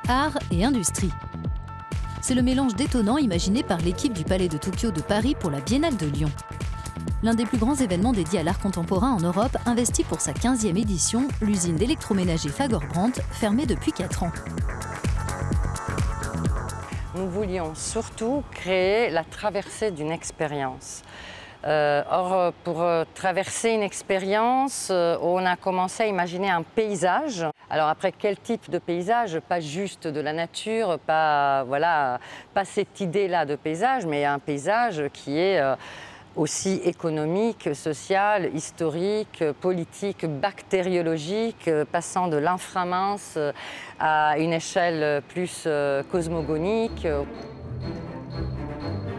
Art et industrie. C'est le mélange détonnant imaginé par l'équipe du Palais de Tokyo de Paris pour la Biennale de Lyon. L'un des plus grands événements dédiés à l'art contemporain en Europe investit pour sa 15e édition l'usine d'électroménager Fager-Brandt, fermée depuis 4 ans. Nous voulions surtout créer la traversée d'une expérience. Or, pour traverser une expérience, on a commencé à imaginer un paysage. Alors après, quel type de paysage? Pas juste de la nature, pas cette idée-là de paysage, mais un paysage qui est aussi économique, social, historique, politique, bactériologique, passant de l'inframince à une échelle plus cosmogonique.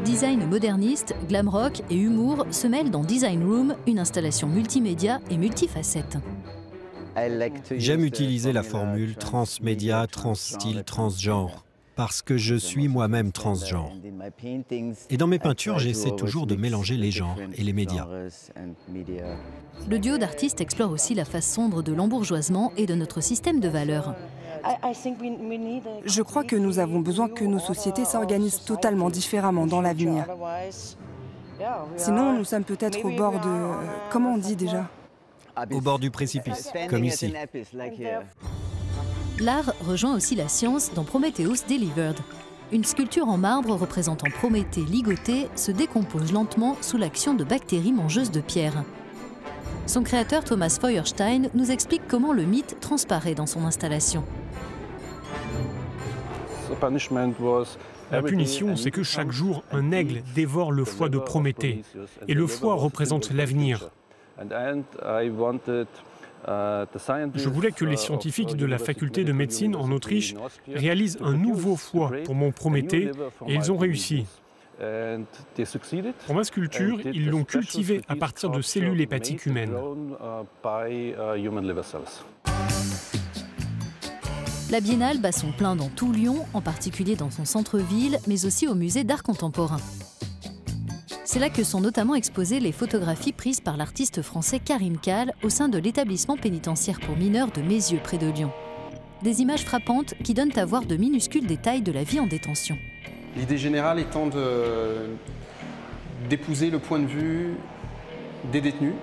Design moderniste, glam rock et humour se mêlent dans Design Room, une installation multimédia et multifacette. J'aime utiliser la formule transmédia, transstyle, transgenre, parce que je suis moi-même transgenre. Et dans mes peintures, j'essaie toujours de mélanger les genres et les médias. Le duo d'artistes explore aussi la face sombre de l'embourgeoisement et de notre système de valeurs. Je crois que nous avons besoin que nos sociétés s'organisent totalement différemment dans l'avenir. Sinon, nous sommes peut-être au bord de... Comment on dit déjà? Au bord du précipice, comme ici. L'art rejoint aussi la science dans Prometheus Delivered. Une sculpture en marbre représentant Prométhée ligoté se décompose lentement sous l'action de bactéries mangeuses de pierre. Son créateur Thomas Feuerstein nous explique comment le mythe transparaît dans son installation. La punition, c'est que chaque jour, un aigle dévore le foie de Prométhée. Et le foie représente l'avenir. Je voulais que les scientifiques de la faculté de médecine en Autriche réalisent un nouveau foie pour mon Prométhée, et ils ont réussi. Pour ma sculpture, ils l'ont cultivé à partir de cellules hépatiques humaines. La Biennale bat son plein dans tout Lyon, en particulier dans son centre-ville, mais aussi au musée d'art contemporain. C'est là que sont notamment exposées les photographies prises par l'artiste français Karim Kall au sein de l'établissement pénitentiaire pour mineurs de Mézieux, près de Lyon. Des images frappantes qui donnent à voir de minuscules détails de la vie en détention. L'idée générale étant d'épouser le point de vue des détenus,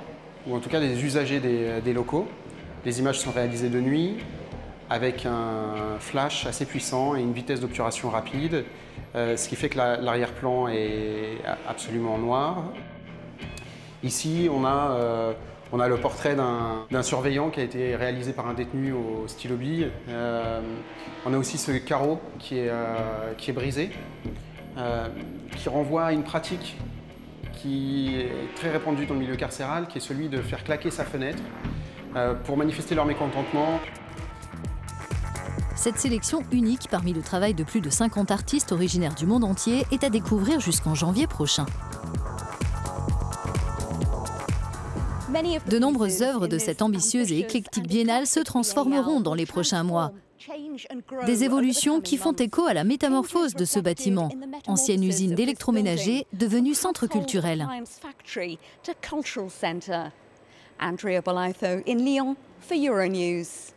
ou en tout cas des usagers des locaux. Les images sont réalisées de nuit, avec un flash assez puissant et une vitesse d'obturation rapide, ce qui fait que l'arrière-plan est absolument noir. Ici, on a le portrait d'un surveillant qui a été réalisé par un détenu au stylo bille. On a aussi ce carreau qui est brisé, qui renvoie à une pratique qui est très répandue dans le milieu carcéral, qui est celui de faire claquer sa fenêtre pour manifester leur mécontentement. Cette sélection unique parmi le travail de plus de 50 artistes originaires du monde entier est à découvrir jusqu'en janvier prochain. De nombreuses œuvres de cette ambitieuse et éclectique biennale se transformeront dans les prochains mois. Des évolutions qui font écho à la métamorphose de ce bâtiment, ancienne usine d'électroménager devenue centre culturel. Andrea Bolitho in Lyon for Euronews.